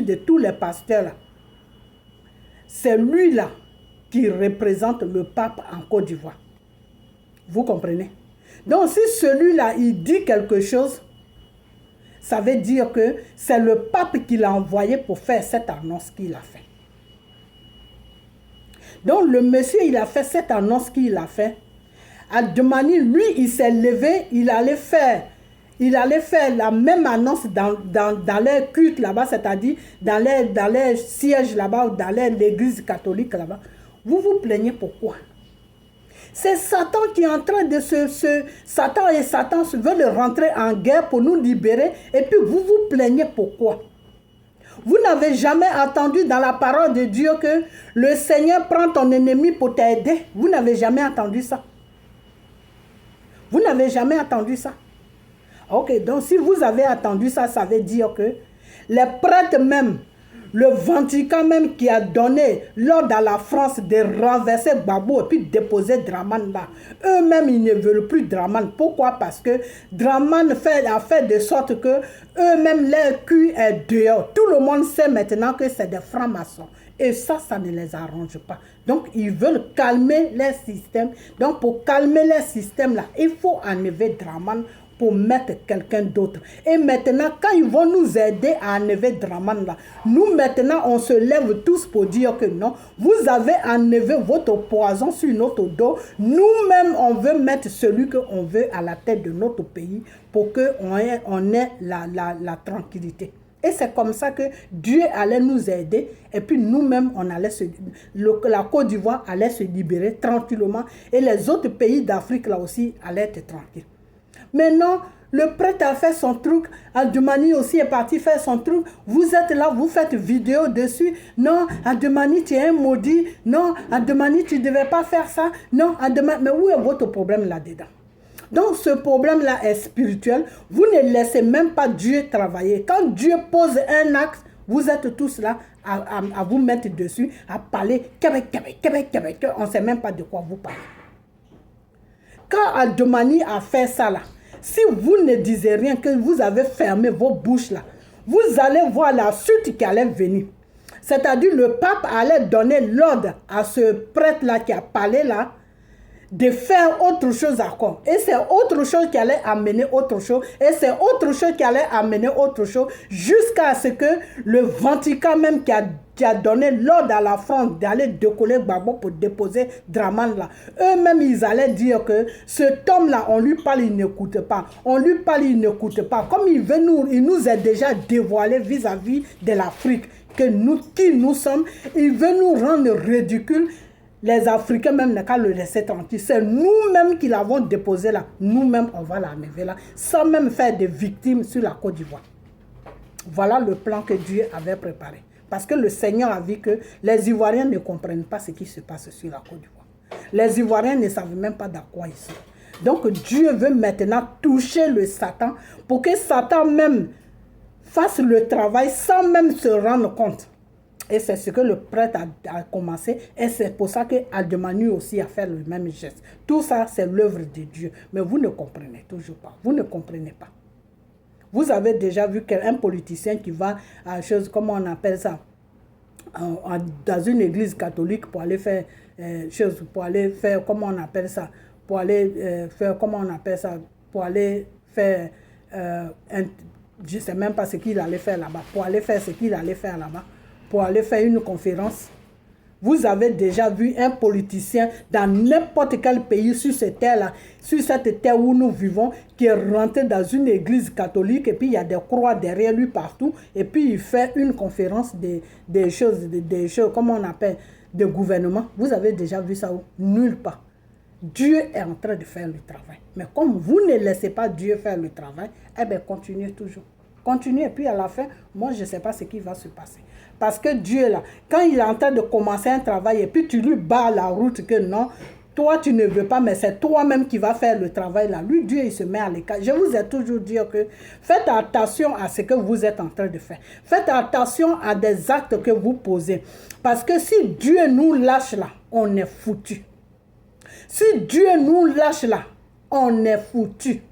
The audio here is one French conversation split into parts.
de tous les pasteurs là, c'est lui là qui représente le pape en Côte d'Ivoire. Vous comprenez? Donc si celui-là, il dit quelque chose, ça veut dire que c'est le pape qui l'a envoyé pour faire cette annonce qu'il a fait. Donc le monsieur, il a fait cette annonce qu'il a fait. Adjumani, lui, il s'est levé, il allait faire la même annonce dans les cultes là-bas, c'est-à-dire dans les sièges là-bas, dans l'église catholique là-bas. Vous vous plaignez pourquoi? C'est Satan qui est en train de Satan veulent rentrer en guerre pour nous libérer, et puis vous vous plaignez pourquoi? Vous n'avez jamais entendu dans la parole de Dieu que le Seigneur prend ton ennemi pour t'aider? Vous n'avez jamais entendu ça? Vous n'avez jamais entendu ça? Ok, donc si vous avez entendu ça, ça veut dire que les prêtres même, le Vatican même qui a donné l'ordre à la France de renverser Gbagbo et puis déposer Dramane là, eux-mêmes ils ne veulent plus Dramane. Pourquoi? Parce que Dramane a fait de sorte que eux-mêmes leur cul est dehors. Tout le monde sait maintenant que c'est des francs-maçons. Et ça ne les arrange pas. Donc, ils veulent calmer les systèmes. Donc, pour calmer les systèmes là, il faut enlever Dramane pour mettre quelqu'un d'autre. Et maintenant, quand ils vont nous aider à enlever Dramane là, nous maintenant, on se lève tous pour dire que non, vous avez enlevé votre poison sur notre dos. Nous-mêmes, on veut mettre celui qu'on veut à la tête de notre pays pour qu'on ait la tranquillité. Et c'est comme ça que Dieu allait nous aider. Et puis nous-mêmes, la Côte d'Ivoire allait se libérer tranquillement. Et les autres pays d'Afrique là aussi allaient être tranquilles. Maintenant, le prêtre a fait son truc. Adjumani aussi est parti faire son truc. Vous êtes là, vous faites vidéo dessus. Non, Adjumani, tu es un maudit. Non, Adjumani, tu ne devais pas faire ça. Non, Adjumani, mais où est votre problème là-dedans? Donc ce problème-là est spirituel. Vous ne laissez même pas Dieu travailler. Quand Dieu pose un axe, vous êtes tous là à vous mettre dessus, à parler. On ne sait même pas de quoi vous parlez. Quand Adjumani a fait ça là, si vous ne disiez rien, que vous avez fermé vos bouches là, vous allez voir la suite qui allait venir. C'est-à-dire le pape allait donner l'ordre à ce prêtre-là qui a parlé là, de faire autre chose encore. Et c'est autre chose qui allait amener autre chose. Et c'est autre chose qui allait amener autre chose. Jusqu'à ce que le Vatican même qui a donné l'ordre à la France d'aller décoller Gbagbo pour déposer Dramane là. Eux-mêmes, ils allaient dire que cet homme-là, on lui parle, il n'écoute pas. On lui parle, il n'écoute pas. Comme il nous a déjà dévoilé vis-à-vis de l'Afrique qui nous sommes, il veut nous rendre ridicules. Les Africains même n'ont qu'à le laisser tranquille. C'est nous-mêmes qui l'avons déposé là. Nous-mêmes, on va l'enlever là. Sans même faire des victimes sur la Côte d'Ivoire. Voilà le plan que Dieu avait préparé. Parce que le Seigneur a vu que les Ivoiriens ne comprennent pas ce qui se passe sur la Côte d'Ivoire. Les Ivoiriens ne savent même pas dans quoi ils sont. Donc Dieu veut maintenant toucher le Satan pour que Satan même fasse le travail sans même se rendre compte. Et c'est ce que le prêtre a commencé. Et c'est pour ça que Adjumani aussi a fait le même geste. Tout ça, c'est l'œuvre de Dieu. Mais vous ne comprenez toujours pas. Vous ne comprenez pas. Vous avez déjà vu qu'un politicien qui va à chose, comment on appelle ça, dans une église catholique pour aller faire pour aller faire, comment on appelle ça, pour aller faire, comment on appelle ça, pour aller faire, je ne sais même pas ce qu'il allait faire là-bas, pour aller faire ce qu'il allait faire là-bas. Pour aller faire une conférence. Vous avez déjà vu un politicien dans n'importe quel pays sur cette terre-là, sur cette terre où nous vivons, qui est rentré dans une église catholique et puis il y a des croix derrière lui partout et puis il fait une conférence des choses, comment on appelle, de gouvernement. Vous avez déjà vu ça où? Nulle part. Dieu est en train de faire le travail. Mais comme vous ne laissez pas Dieu faire le travail, eh bien continuez toujours. Continuez et puis à la fin, moi je ne sais pas ce qui va se passer. Parce que Dieu là, quand il est en train de commencer un travail et puis tu lui bats la route que non, toi tu ne veux pas, mais c'est toi-même qui vas faire le travail là. Lui, Dieu, il se met à l'écart. Je vous ai toujours dit que faites attention à ce que vous êtes en train de faire. Faites attention à des actes que vous posez. Parce que si Dieu nous lâche là, on est foutu. Si Dieu nous lâche là, on est foutu.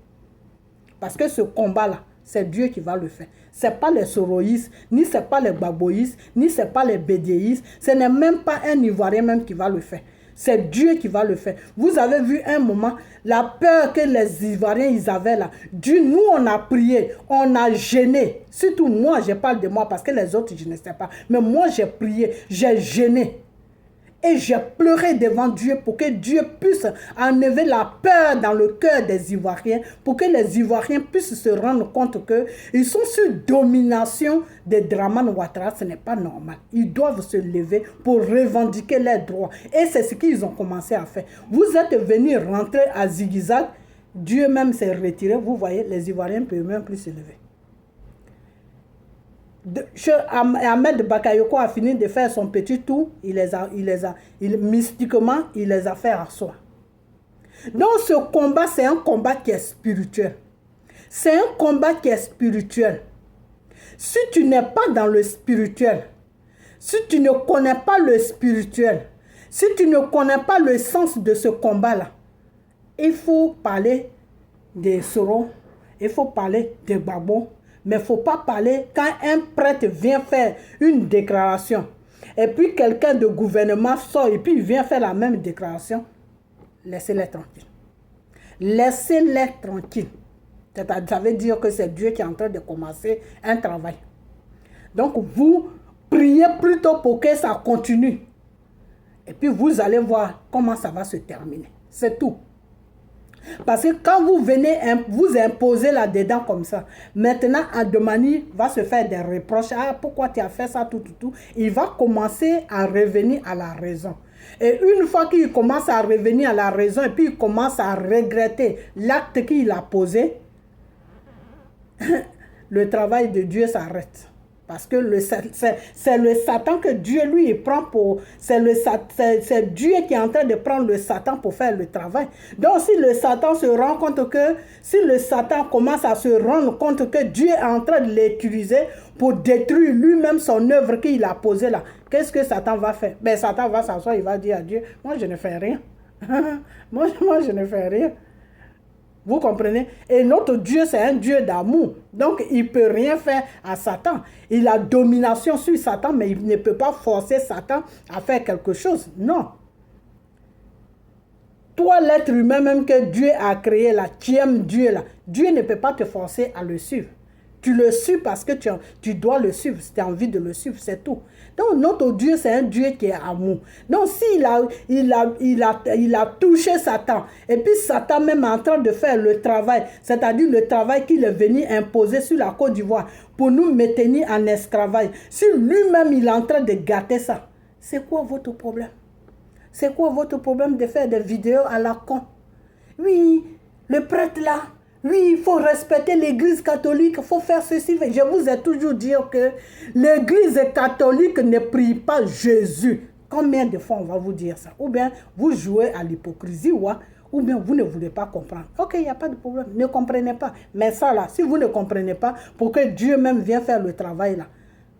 Parce que ce combat là, c'est Dieu qui va le faire. Ce n'est pas les soroïstes, ni ce n'est pas les baboïstes, ni ce n'est pas les bédéistes. Ce n'est même pas un Ivoirien même qui va le faire. C'est Dieu qui va le faire. Vous avez vu un moment, la peur que les Ivoiriens ils avaient là. Dieu, nous on a prié, on a gêné. Surtout moi, je parle de moi parce que les autres je ne sais pas. Mais moi j'ai prié, j'ai gêné. Et j'ai pleuré devant Dieu pour que Dieu puisse enlever la peur dans le cœur des Ivoiriens, pour que les Ivoiriens puissent se rendre compte qu'ils sont sous domination de Dramane Ouattara. Ce n'est pas normal. Ils doivent se lever pour revendiquer leurs droits. Et c'est ce qu'ils ont commencé à faire. Vous êtes venus rentrer à Zigzag, Dieu même s'est retiré. Vous voyez, les Ivoiriens ne peuvent même plus se lever. Ahmed Bakayoko a fini de faire son petit tour, mystiquement, il les a fait asseoir. Donc ce combat, c'est un combat qui est spirituel. C'est un combat qui est spirituel. Si tu n'es pas dans le spirituel, si tu ne connais pas le spirituel, si tu ne connais pas le sens de ce combat-là, il faut parler des Soro, il faut parler des Babos, mais il ne faut pas parler quand un prêtre vient faire une déclaration et puis quelqu'un de gouvernement sort et puis il vient faire la même déclaration. Laissez-les tranquilles. Laissez-les tranquilles. Ça veut dire que c'est Dieu qui est en train de commencer un travail. Donc vous priez plutôt pour que ça continue. Et puis vous allez voir comment ça va se terminer. C'est tout. Parce que quand vous venez vous imposer là-dedans comme ça, maintenant Ademani va se faire des reproches. Ah, pourquoi tu as fait ça, tout. Il va commencer à revenir à la raison. Et une fois qu'il commence à revenir à la raison et puis il commence à regretter l'acte qu'il a posé, le travail de Dieu s'arrête. Parce que c'est le Satan que Dieu lui prend pour... C'est Dieu qui est en train de prendre le Satan pour faire le travail. Donc si le Satan se rend compte que... Si le Satan commence à se rendre compte que Dieu est en train de l'utiliser pour détruire lui-même son œuvre qu'il a posée là, qu'est-ce que Satan va faire? Ben Satan va s'asseoir, il va dire à Dieu, moi je ne fais rien. moi je ne fais rien. Vous comprenez? Et notre Dieu, c'est un Dieu d'amour. Donc, il ne peut rien faire à Satan. Il a domination sur Satan, mais il ne peut pas forcer Satan à faire quelque chose. Non. Toi, l'être humain même que Dieu a créé là, qui aime Dieu là, Dieu ne peut pas te forcer à le suivre. Tu le suis parce que tu dois le suivre. Si tu as envie de le suivre, c'est tout. Donc, notre Dieu, c'est un Dieu qui est amour. Donc, s'il a touché Satan, et puis Satan même est en train de faire le travail, c'est-à-dire le travail qu'il est venu imposer sur la Côte d'Ivoire pour nous maintenir en esclavage, si lui-même il est en train de gâter ça, c'est quoi votre problème? C'est quoi votre problème de faire des vidéos à la con? Oui, le prêtre là, oui, il faut respecter l'église catholique, il faut faire ceci. Je vous ai toujours dit que l'église catholique ne prie pas Jésus. Combien de fois on va vous dire ça? Ou bien vous jouez à l'hypocrisie, ou bien vous ne voulez pas comprendre. Ok, il n'y a pas de problème, ne comprenez pas. Mais ça là, si vous ne comprenez pas, pour que Dieu même vienne faire le travail là,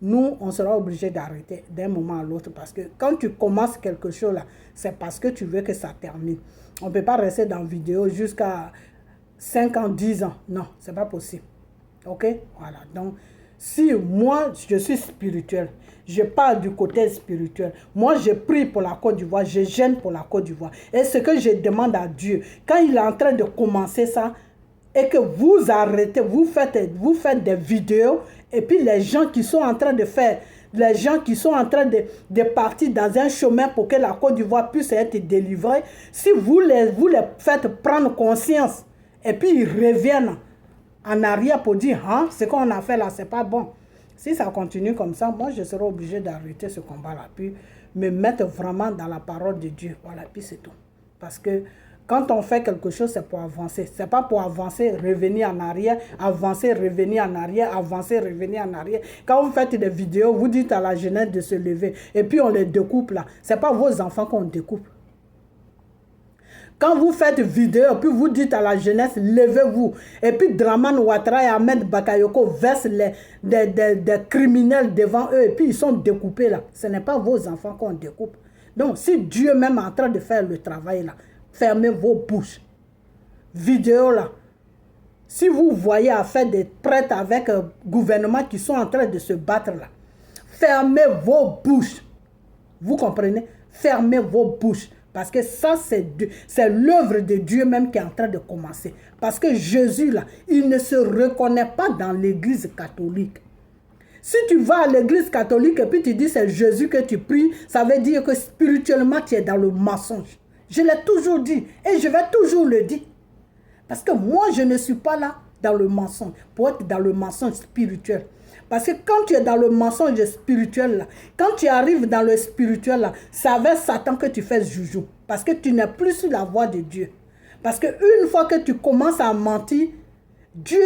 nous, on sera obligé d'arrêter d'un moment à l'autre. Parce que quand tu commences quelque chose là, c'est parce que tu veux que ça termine. On ne peut pas rester dans la vidéo jusqu'à 5 ans, 10 ans. Non, ce n'est pas possible. Ok? Voilà. Donc, si moi, je suis spirituel, je parle du côté spirituel. Moi, je prie pour la Côte d'Ivoire, je gêne pour la Côte d'Ivoire. Et ce que je demande à Dieu, quand il est en train de commencer ça, et que vous arrêtez, vous faites des vidéos, et puis les gens qui sont en train de faire, les gens qui sont en train de partir dans un chemin pour que la Côte d'Ivoire puisse être délivrée, si vous les faites prendre conscience, et puis ils reviennent en arrière pour dire, hein, ce qu'on a fait là, c'est pas bon. Si ça continue comme ça, moi je serai obligé d'arrêter ce combat-là, puis me mettre vraiment dans la parole de Dieu. Voilà, puis c'est tout. Parce que quand on fait quelque chose, c'est pour avancer. Ce n'est pas pour avancer, revenir en arrière, avancer, revenir en arrière, avancer, revenir en arrière. Quand vous faites des vidéos, vous dites à la jeunesse de se lever, et puis on les découpe là. Ce n'est pas vos enfants qu'on découpe. Quand vous faites vidéo, puis vous dites à la jeunesse, levez-vous. Et puis Dramane Ouattara et Ahmed Bakayoko versent des criminels devant eux, et puis ils sont découpés là. Ce n'est pas vos enfants qu'on découpe. Donc, si Dieu même est en train de faire le travail là, fermez vos bouches. Vidéo là. Si vous voyez à faire des traites avec un gouvernement qui sont en train de se battre là, fermez vos bouches. Vous comprenez? Fermez vos bouches. Parce que ça, c'est l'œuvre de Dieu même qui est en train de commencer. Parce que Jésus, là, il ne se reconnaît pas dans l'église catholique. Si tu vas à l'église catholique et puis tu dis c'est Jésus que tu pries, ça veut dire que spirituellement tu es dans le mensonge. Je l'ai toujours dit et je vais toujours le dire. Parce que moi, je ne suis pas là dans le mensonge, pour être dans le mensonge spirituel. Parce que quand tu es dans le mensonge spirituel, là, quand tu arrives dans le spirituel, là, c'est avec Satan que tu fais joujou. Parce que tu n'es plus sur la voie de Dieu. Parce qu'une fois que tu commences à mentir, Dieu,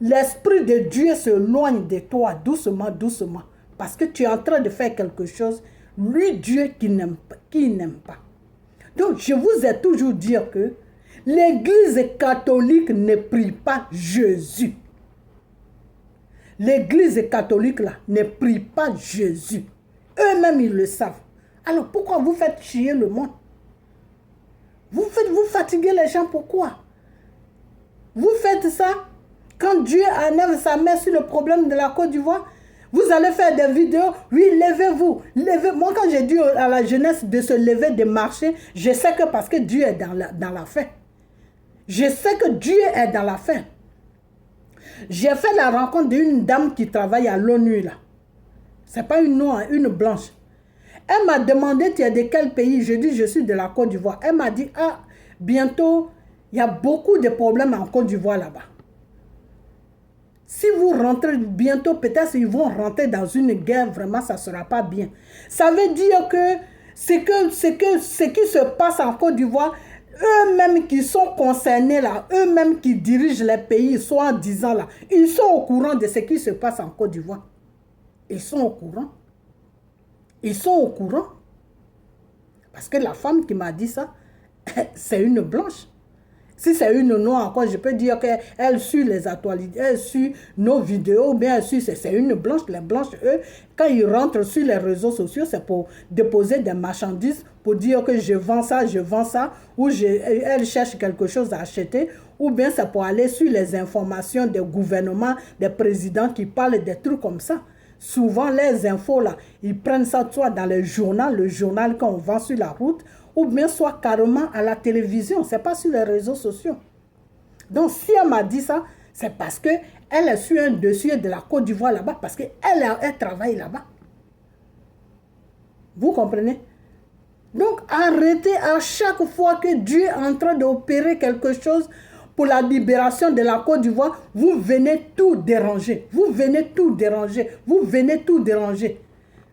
l'esprit de Dieu se loigne de toi doucement, doucement. Parce que tu es en train de faire quelque chose, lui, Dieu, qui n'aime pas. Donc, je vous ai toujours dit que l'église catholique ne prie pas Jésus. L'église catholique, là, ne prie pas Jésus. Eux-mêmes, ils le savent. Alors, pourquoi vous faites chier le monde? Vous fatiguez les gens, pourquoi? Vous faites ça quand Dieu enlève sa main sur le problème de la Côte d'Ivoire. Vous allez faire des vidéos. Oui, levez-vous. Moi, quand j'ai dit à la jeunesse de se lever, de marcher, je sais que parce que Dieu est dans la fin. Je sais que Dieu est dans la fin. J'ai fait la rencontre d'une dame qui travaille à l'ONU, là. Ce n'est pas une noire, une blanche. Elle m'a demandé, tu es de quel pays? Je dis, je suis de la Côte d'Ivoire. Elle m'a dit, ah, bientôt, il y a beaucoup de problèmes en Côte d'Ivoire là-bas. Si vous rentrez bientôt, peut-être ils vont rentrer dans une guerre, vraiment, ça ne sera pas bien. Ça veut dire que ce qui se passe en Côte d'Ivoire, eux-mêmes qui sont concernés là, eux-mêmes qui dirigent les pays, soit en disant là, ils sont au courant de ce qui se passe en Côte d'Ivoire. Ils sont au courant. Ils sont au courant. Parce que la femme qui m'a dit ça, c'est une blanche. Si c'est une noire encore, je peux dire qu'elle suit les actualités, elle suit nos vidéos, bien elle suit, c'est une blanche. Les blanches, eux, quand ils rentrent sur les réseaux sociaux, c'est pour déposer des marchandises, pour dire que je vends ça, ou elle cherche quelque chose à acheter, ou bien c'est pour aller sur les informations des gouvernements, des présidents qui parlent des trucs comme ça. Souvent, les infos, là, ils prennent ça soit dans le journal qu'on vend sur la route, ou bien soit carrément à la télévision. Ce n'est pas sur les réseaux sociaux. Donc, si elle m'a dit ça, c'est parce qu'elle est sur un dossier de la Côte d'Ivoire là-bas, parce qu'elle travaille là-bas. Vous comprenez? Donc, arrêtez à chaque fois que Dieu est en train d'opérer quelque chose pour la libération de la Côte d'Ivoire, vous venez tout déranger. Vous venez tout déranger. Vous venez tout déranger.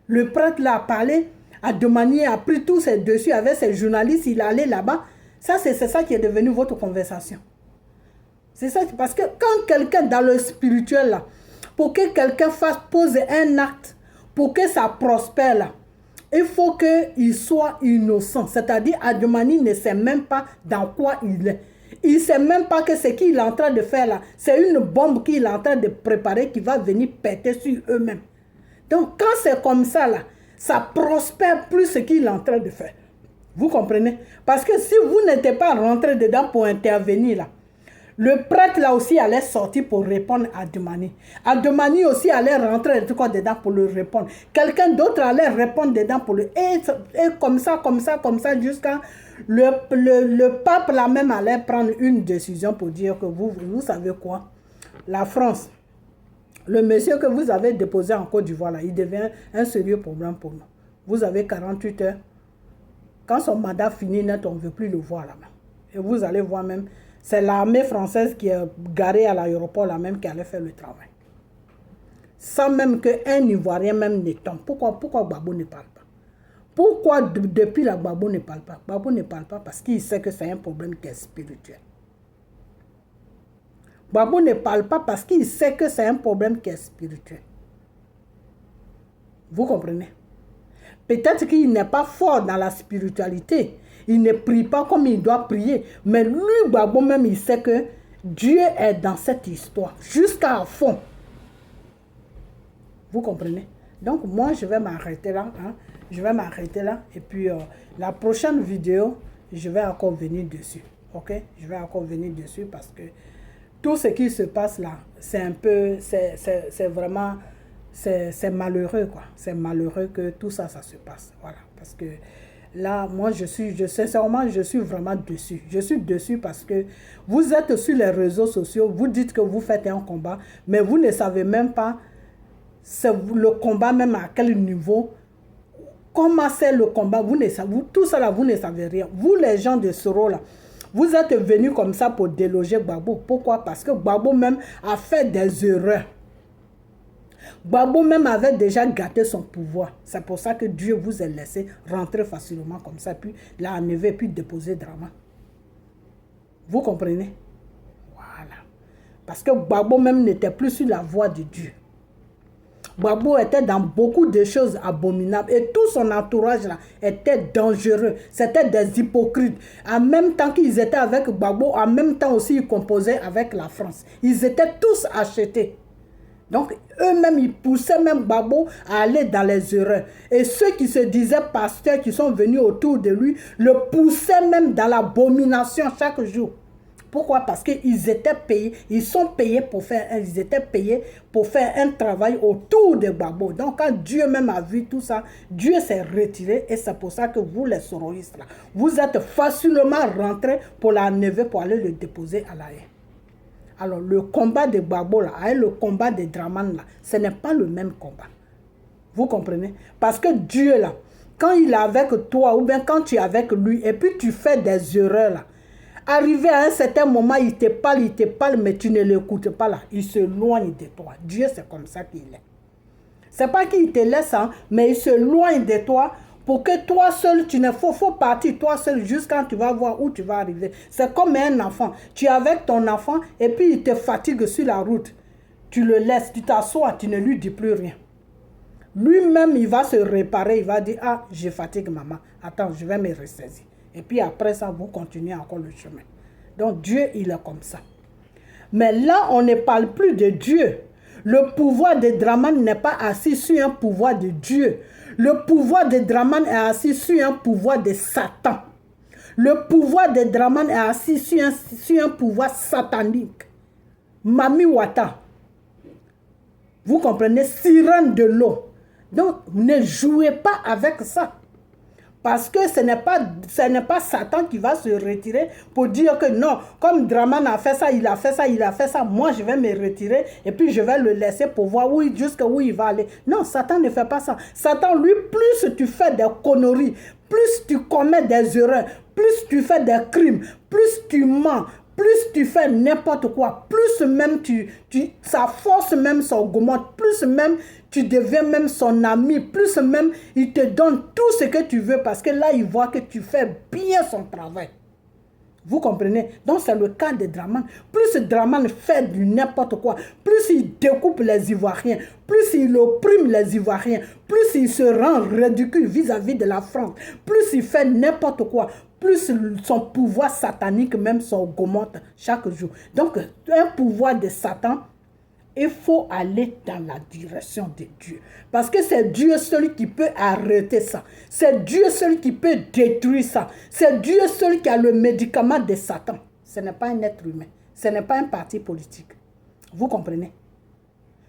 Le prêtre l'a parlé. Ademani a pris tous ses dossiers avec ses journalistes, il est allé là-bas. Ça, c'est ça qui est devenu votre conversation. C'est ça, parce que quand quelqu'un dans le spirituel, là, pour que quelqu'un pose un acte, pour que ça prospère, là, il faut qu'il soit innocent. C'est-à-dire, Ademani ne sait même pas dans quoi il est. Il ne sait même pas que ce qu'il est en train de faire là, c'est une bombe qu'il est en train de préparer qui va venir péter sur eux-mêmes. Donc, quand c'est comme ça, là, ça prospère plus ce qu'il est en train de faire. Vous comprenez? Parce que si vous n'étiez pas rentré dedans pour intervenir là, le prêtre là aussi allait sortir pour répondre à Ademani. Ademani aussi allait rentrer dedans pour le répondre. Quelqu'un d'autre allait répondre dedans pour le... Et comme ça, jusqu'à le pape là même allait prendre une décision pour dire que vous savez quoi? La France... Le monsieur que vous avez déposé en Côte d'Ivoire, il devient un sérieux problème pour nous. Vous avez 48 heures. Quand son mandat finit net, on ne veut plus le voir là-bas. Et vous allez voir même, c'est l'armée française qui est garée à l'aéroport là même qui allait faire le travail. Sans même qu'un Ivoirien même ne tombe. Pourquoi Gbagbo ne parle pas? Pourquoi depuis là Gbagbo ne parle pas? Gbagbo ne parle pas parce qu'il sait que c'est un problème qui est spirituel. Gbagbo ne parle pas parce qu'il sait que c'est un problème qui est spirituel. Vous comprenez? Peut-être qu'il n'est pas fort dans la spiritualité. Il ne prie pas comme il doit prier. Mais lui, Gbagbo même, il sait que Dieu est dans cette histoire. Jusqu'à fond. Vous comprenez? Donc, moi, je vais m'arrêter là. Hein? Je vais m'arrêter là. Et puis, la prochaine vidéo, je vais encore venir dessus. ok? Je vais encore venir dessus parce que tout ce qui se passe là, c'est un peu, c'est vraiment, c'est malheureux, quoi. C'est malheureux que tout ça, ça se passe, voilà. Parce que là, moi, sincèrement, je suis vraiment dessus. Je suis dessus parce que vous êtes sur les réseaux sociaux, vous dites que vous faites un combat, mais vous ne savez même pas le combat, même à quel niveau, comment c'est le combat, vous ne savez, tout ça là, vous ne savez rien. Vous, les gens de Soro là, vous êtes venus comme ça pour déloger Gbagbo. Pourquoi? Parce que Gbagbo même a fait des erreurs. Gbagbo même avait déjà gâté son pouvoir. C'est pour ça que Dieu vous a laissé rentrer facilement comme ça, puis l'a enlevé, puis déposer Drama. Vous comprenez? Voilà. Parce que Gbagbo même n'était plus sur la voie de Dieu. Gbagbo était dans beaucoup de choses abominables et tout son entourage là était dangereux. C'était des hypocrites. En même temps qu'ils étaient avec Gbagbo, en même temps aussi ils composaient avec la France. Ils étaient tous achetés. Donc eux-mêmes, ils poussaient même Gbagbo à aller dans les erreurs. Et ceux qui se disaient pasteurs, qui sont venus autour de lui, le poussaient même dans l'abomination chaque jour. Pourquoi? Parce qu'ils étaient payés, ils sont payés pour faire, ils étaient payés pour faire un travail autour de Gbagbo. Donc quand Dieu même a vu tout ça, Dieu s'est retiré et c'est pour ça que vous les soroistes là, vous êtes facilement rentrés pour l'enlever, pour aller le déposer à la haie. Alors le combat de Gbagbo là, avec le combat de Dramane là, ce n'est pas le même combat. Vous comprenez? Parce que Dieu là, quand il est avec toi ou bien quand tu es avec lui et puis tu fais des erreurs là, arrivé à un certain moment, il te parle, mais tu ne l'écoutes pas là. Il s'éloigne de toi. Dieu, c'est comme ça qu'il est. C'est pas qu'il te laisse, hein, mais il s'éloigne de toi pour que toi seul, tu ne faut partir toi seul jusqu'à tu vas voir où tu vas arriver. C'est comme un enfant. Tu es avec ton enfant et puis il te fatigue sur la route. Tu le laisses, tu t'assois, tu ne lui dis plus rien. Lui-même, il va se réparer, il va dire, ah, je fatigue maman. Attends, je vais me ressaisir. Et puis après ça, vous continuez encore le chemin. Donc Dieu, il est comme ça. Mais là, on ne parle plus de Dieu. Le pouvoir de Dramane n'est pas assis sur un pouvoir de Dieu. Le pouvoir de Dramane est assis sur un pouvoir de Satan. Le pouvoir de Dramane est assis sur un pouvoir satanique. Mami Wata. Vous comprenez? Sirène de l'eau. Donc, ne jouez pas avec ça. Parce que ce n'est pas Satan qui va se retirer pour dire que non, comme Dramane a fait ça, il a fait ça, il a fait ça, moi je vais me retirer et puis je vais le laisser pour voir jusqu'où il va aller. Non, Satan ne fait pas ça. Satan, lui, plus tu fais des conneries, plus tu commets des erreurs, plus tu fais des crimes, plus tu mens, plus tu fais n'importe quoi, plus même sa force même s'augmente, plus même tu deviens même son ami, plus même il te donne tout ce que tu veux parce que là il voit que tu fais bien son travail. Vous comprenez? Donc c'est le cas de Dramane. Plus Dramane fait du n'importe quoi, plus il découpe les Ivoiriens, plus il opprime les Ivoiriens, plus il se rend ridicule vis-à-vis de la France, plus il fait n'importe quoi, plus son pouvoir satanique même s'augmente chaque jour. Donc un pouvoir de Satan, il faut aller dans la direction de Dieu. Parce que c'est Dieu seul qui peut arrêter ça. C'est Dieu seul qui peut détruire ça. C'est Dieu seul qui a le médicament de Satan. Ce n'est pas un être humain. Ce n'est pas un parti politique. Vous comprenez?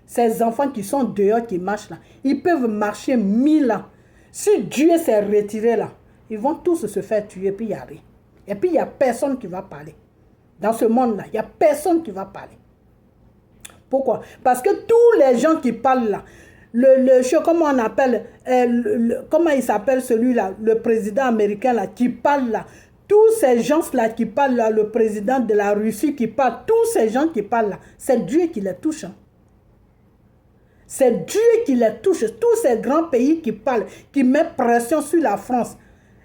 Ces enfants qui sont dehors, qui marchent là, ils peuvent marcher 1000 ans. Si Dieu s'est retiré là, ils vont tous se faire tuer, puis il n'y a rien. Et puis il n'y a personne qui va parler. Dans ce monde-là, il n'y a personne qui va parler. Pourquoi? Parce que tous les gens qui parlent là, comment on appelle, comment il s'appelle celui-là, le président américain là, qui parle là, tous ces gens-là qui parlent là, le président de la Russie qui parle, tous ces gens qui parlent là, c'est Dieu qui les touche. Hein. C'est Dieu qui les touche. Tous ces grands pays qui parlent, qui mettent pression sur la France,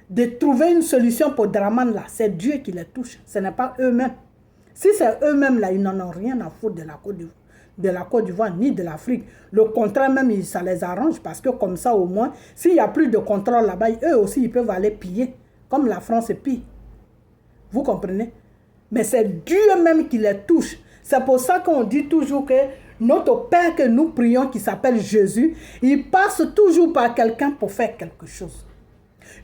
de trouver une solution pour Dramane là, c'est Dieu qui les touche. Ce n'est pas eux-mêmes. Si c'est eux-mêmes là, ils n'en ont rien à foutre de la Côte d'Ivoire ni de l'Afrique. Le contraire même, ça les arrange parce que comme ça au moins, s'il n'y a plus de contrôle là-bas, eux aussi ils peuvent aller piller, comme la France pille. Vous comprenez? Mais c'est Dieu même qui les touche. C'est pour ça qu'on dit toujours que notre Père que nous prions, qui s'appelle Jésus, il passe toujours par quelqu'un pour faire quelque chose.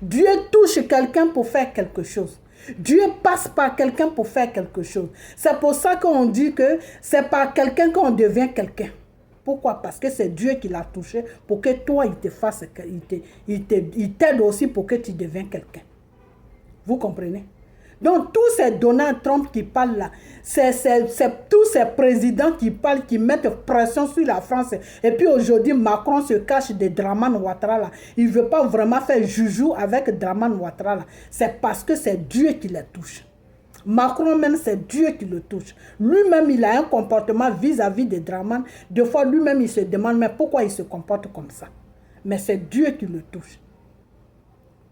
Dieu touche quelqu'un pour faire quelque chose. Dieu passe par quelqu'un pour faire quelque chose. C'est pour ça qu'on dit que c'est par quelqu'un qu'on devient quelqu'un. Pourquoi? Parce que c'est Dieu qui l'a touché pour que toi, il te fasse, il t'aide aussi pour que tu deviennes quelqu'un. Vous comprenez? Donc, tous ces Donald Trump qui parlent là, c'est tous ces présidents qui parlent, qui mettent pression sur la France. Et puis aujourd'hui, Macron se cache de Dramane Ouattara là. Il ne veut pas vraiment faire joujou avec Dramane Ouattara là. C'est parce que c'est Dieu qui les touche. Macron même, c'est Dieu qui le touche. Lui-même, il a un comportement vis-à-vis de Dramane. Des fois, lui-même, il se demande, mais pourquoi il se comporte comme ça? Mais c'est Dieu qui le touche.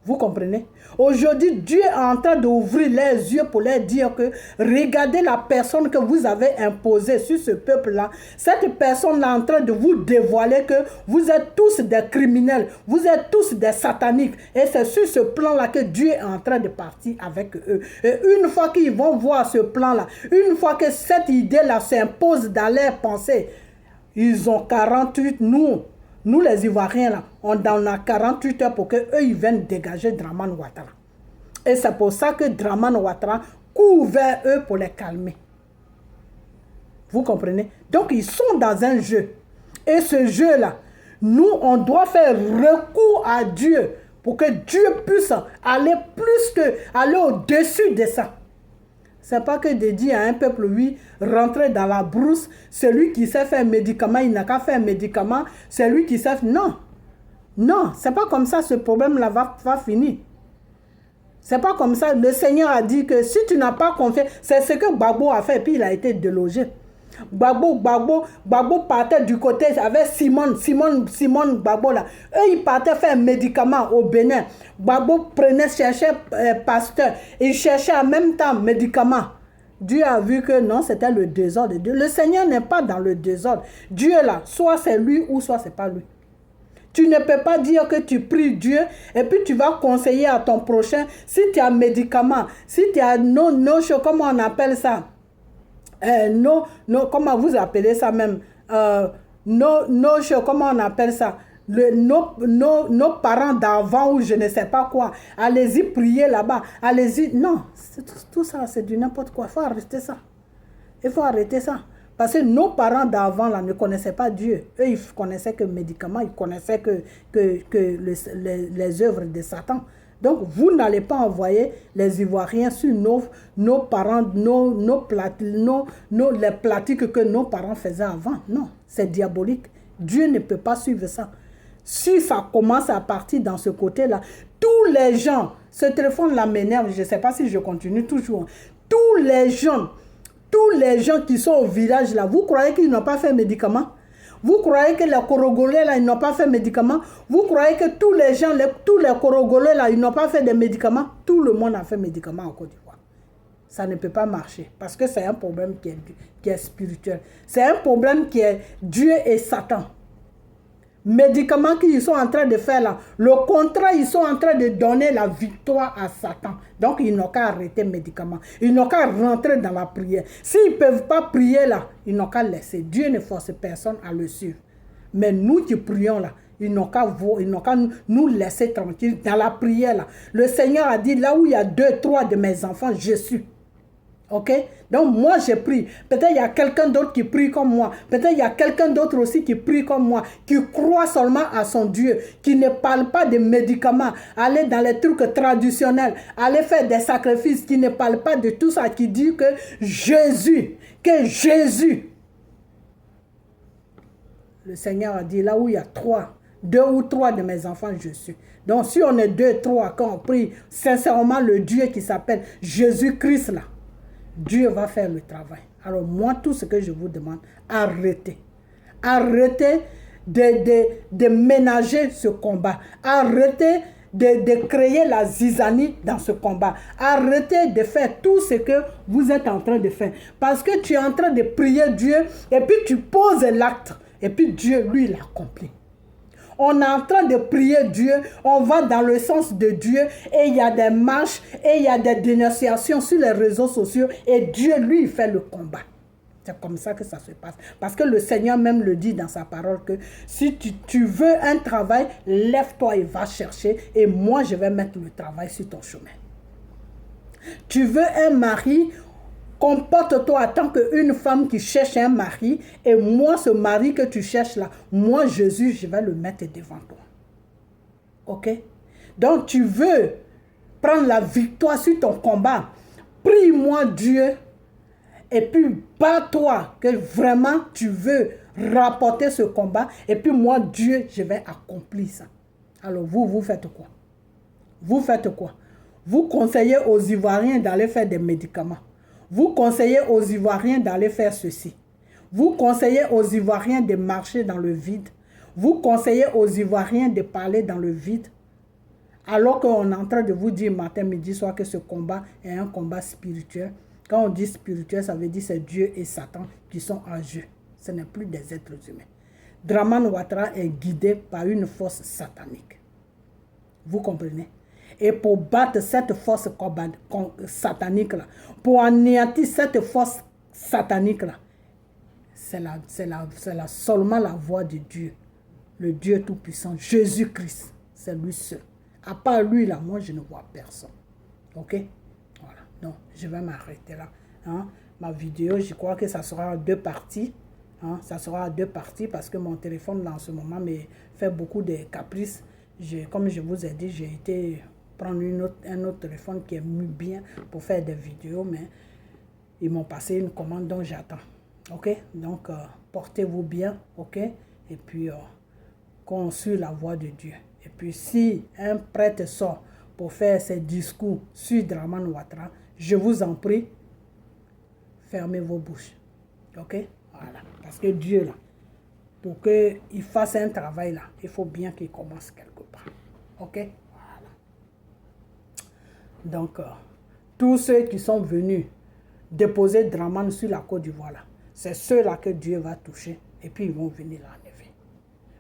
Vous comprenez? Aujourd'hui, Dieu est en train d'ouvrir les yeux pour leur dire que regardez la personne que vous avez imposée sur ce peuple-là. Cette personne est en train de vous dévoiler que vous êtes tous des criminels, vous êtes tous des sataniques. Et c'est sur ce plan-là que Dieu est en train de partir avec eux. Et une fois qu'ils vont voir ce plan-là, une fois que cette idée-là s'impose dans leurs pensées, ils ont 48, nous les Ivoiriens, là, on a 48 heures pour qu'eux, ils viennent dégager Dramane Ouattara. Et c'est pour ça que Dramane Ouattara court vers eux pour les calmer. Vous comprenez? Donc, ils sont dans un jeu. Et ce jeu-là, nous, on doit faire recours à Dieu pour que Dieu puisse aller aller au-dessus de ça. Ce n'est pas que de dire à un peuple, oui, rentrer dans la brousse, celui qui sait faire un médicament, il n'a qu'à faire un médicament, celui qui sait... Non, non, ce n'est pas comme ça, ce problème-là va finir. Ce n'est pas comme ça. Le Seigneur a dit que si tu n'as pas confiance, c'est ce que Gbagbo a fait, et puis il a été délogé. Gbagbo partait du côté avec Simone Gbagbo là. Eux, ils partaient faire un médicament au Bénin. Gbagbo cherchait pasteur. Il cherchait en même temps médicament. Dieu a vu que non, c'était le désordre de Dieu. Le Seigneur n'est pas dans le désordre. Dieu là, soit c'est lui ou soit c'est pas lui. Tu ne peux pas dire que tu pries Dieu et puis tu vas conseiller à ton prochain si tu as un médicament, si tu as comment on appelle ça? Comment vous appelez ça même? Comment on appelle ça? Nos parents d'avant ou je ne sais pas quoi. Allez-y prier là-bas. Allez-y. Non, tout ça, c'est du n'importe quoi. Il faut arrêter ça. Il faut arrêter ça. Parce que nos parents d'avant là ne connaissaient pas Dieu. Eux, ils connaissaient que médicaments, ils connaissaient que les œuvres de Satan. Donc, vous n'allez pas envoyer les Ivoiriens sur nos parents, les pratiques que nos parents faisaient avant. Non, c'est diabolique. Dieu ne peut pas suivre ça. Si ça commence à partir dans ce côté-là, tous les gens, ce téléphone-là m'énerve, je ne sais pas si je continue toujours. Tous les gens qui sont au village là, vous croyez qu'ils n'ont pas fait médicament? Vous croyez que les Korogolais là, ils n'ont pas fait médicaments? Vous croyez que tous les Korogolais là, ils n'ont pas fait de médicaments? Tout le monde a fait médicaments en Côte d'Ivoire. Ça ne peut pas marcher parce que c'est un problème qui est spirituel. C'est un problème qui est Dieu et Satan. Médicaments qu'ils sont en train de faire là, le contrat, ils sont en train de donner la victoire à Satan. Donc, ils n'ont qu'à arrêter les médicaments. Ils n'ont qu'à rentrer dans la prière. S'ils ne peuvent pas prier là, ils n'ont qu'à laisser. Dieu ne force personne à le suivre. Mais nous qui prions là, ils n'ont qu'à nous laisser tranquilles dans la prière là. Le Seigneur a dit, là où il y a 2, 3 de mes enfants, je suis. Ok? Donc moi je prie. Peut-être il y a quelqu'un d'autre qui prie comme moi. Peut-être il y a quelqu'un d'autre aussi qui prie comme moi. Qui croit seulement à son Dieu. Qui ne parle pas de médicaments. Aller dans les trucs traditionnels. Aller faire des sacrifices. Qui ne parle pas de tout ça. Qui dit que Jésus. Le Seigneur a dit là où il y a 2 ou 3 de mes enfants, je suis. Donc si on est 2, 3, quand on prie sincèrement le Dieu qui s'appelle Jésus-Christ là. Dieu va faire le travail. Alors moi, tout ce que je vous demande, arrêtez. Arrêtez de ménager ce combat. Arrêtez de créer la zizanie dans ce combat. Arrêtez de faire tout ce que vous êtes en train de faire. Parce que tu es en train de prier Dieu et puis tu poses l'acte. Et puis Dieu, lui, il accomplit. On est en train de prier Dieu, on va dans le sens de Dieu et il y a des marches et il y a des dénonciations sur les réseaux sociaux et Dieu, lui, il fait le combat. C'est comme ça que ça se passe. Parce que le Seigneur même le dit dans sa parole que si tu veux un travail, lève-toi et va chercher et moi, je vais mettre le travail sur ton chemin. Tu veux un mari, comporte-toi en tant qu'une femme qui cherche un mari. Et moi, ce mari que tu cherches là, moi, Jésus, je vais le mettre devant toi. Ok? Donc, tu veux prendre la victoire sur ton combat. Prie-moi Dieu. Et puis, bats-toi que vraiment tu veux rapporter ce combat. Et puis, moi, Dieu, je vais accomplir ça. Alors, vous faites quoi? Vous faites quoi? Vous conseillez aux Ivoiriens d'aller faire des médicaments. Vous conseillez aux Ivoiriens d'aller faire ceci. Vous conseillez aux Ivoiriens de marcher dans le vide. Vous conseillez aux Ivoiriens de parler dans le vide. Alors qu'on est en train de vous dire matin, midi, soir que ce combat est un combat spirituel. Quand on dit spirituel, ça veut dire que c'est Dieu et Satan qui sont en jeu. Ce n'est plus des êtres humains. Dramane Ouattara est guidé par une force satanique. Vous comprenez? Et pour battre cette force satanique-là, pour anéantir cette force satanique-là, c'est seulement la voix de Dieu, le Dieu Tout-Puissant, Jésus-Christ. C'est lui seul. À part lui, là, moi, je ne vois personne. Ok? Voilà. Donc, je vais m'arrêter là. Hein? Ma vidéo, je crois que ça sera en 2 parties. Hein? Ça sera en 2 parties parce que mon téléphone, là, en ce moment, me fait beaucoup de caprices. Comme je vous ai dit, j'ai été prendre un autre téléphone qui est mis bien pour faire des vidéos, mais ils m'ont passé une commande, donc j'attends. Ok? Donc, portez-vous bien. Ok? Et puis, qu'on suit la voix de Dieu. Et puis, si un prêtre sort pour faire ses discours sur Dramane Ouattara, je vous en prie, fermez vos bouches. Ok? Voilà. Parce que Dieu, là, pour qu'il fasse un travail, là, il faut bien qu'il commence quelque part. Ok? Voilà. Donc, tous ceux qui sont venus déposer Dramane sur la Côte d'Ivoire, là, c'est ceux-là que Dieu va toucher. Et puis, ils vont venir l'enlever.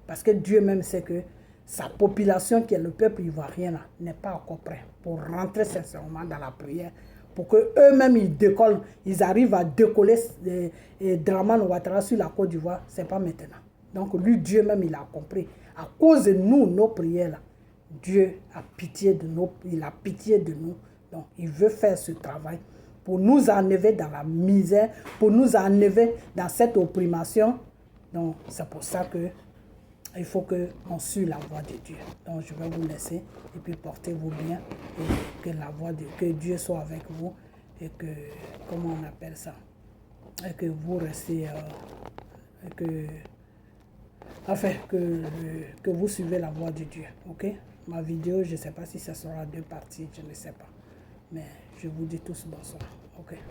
Parce que Dieu même sait que sa population, qui est le peuple ivoirien, là, n'est pas encore prêt pour rentrer sincèrement dans la prière. Pour qu'eux-mêmes, ils décollent, ils arrivent à décoller Dramane Ouattara sur la Côte d'Ivoire. Ce n'est pas maintenant. Donc, lui, Dieu même, il a compris. À cause de nous, nos prières, là, Dieu a pitié de nous. Il a pitié de nous. Donc, il veut faire ce travail pour nous enlever dans la misère, pour nous enlever dans cette opprimation. Donc, c'est pour ça que il faut qu'on suive la voix de Dieu. Donc, je vais vous laisser et puis portez-vous bien et que la voix de que Dieu soit avec vous et que, comment on appelle ça, et que vous restez, que vous suivez la voix de Dieu. Ok? Ma vidéo, je ne sais pas si ça sera 2 parties, je ne sais pas. Mais je vous dis tous bonsoir. Ok?